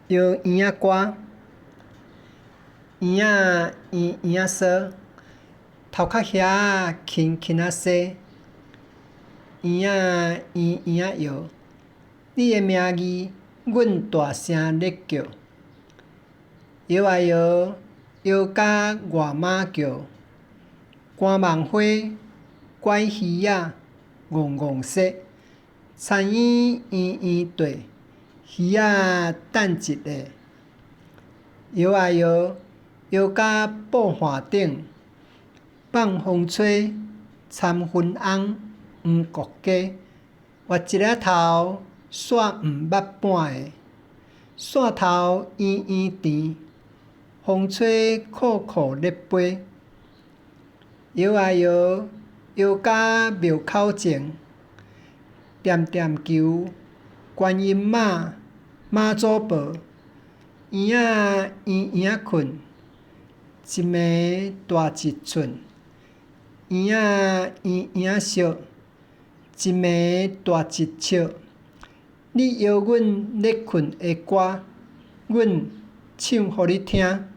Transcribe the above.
摇婴仔歌，婴仔圆圆仔说，头壳遐轻轻仔说，婴仔圆圆仔摇，你的名字，阮大声咧叫，摇啊摇，摇甲外妈叫，寒梦花，怪鱼仔，戆戆说，田圆圆圆大，鱼仔等一个。摇啊摇，摇甲布环顶，放风吹，掺粉红，黄国家，画一个头，线毋捌半个，线头圆圆甜，风吹酷酷咧飞。摇啊摇，摇甲庙口前，点点球，观音妈，妈祖婆，婴仔圆圆仔困，一暝大一寸，婴仔圆圆仔俗，一暝大一笑。你摇阮咧困的歌，阮唱互你听。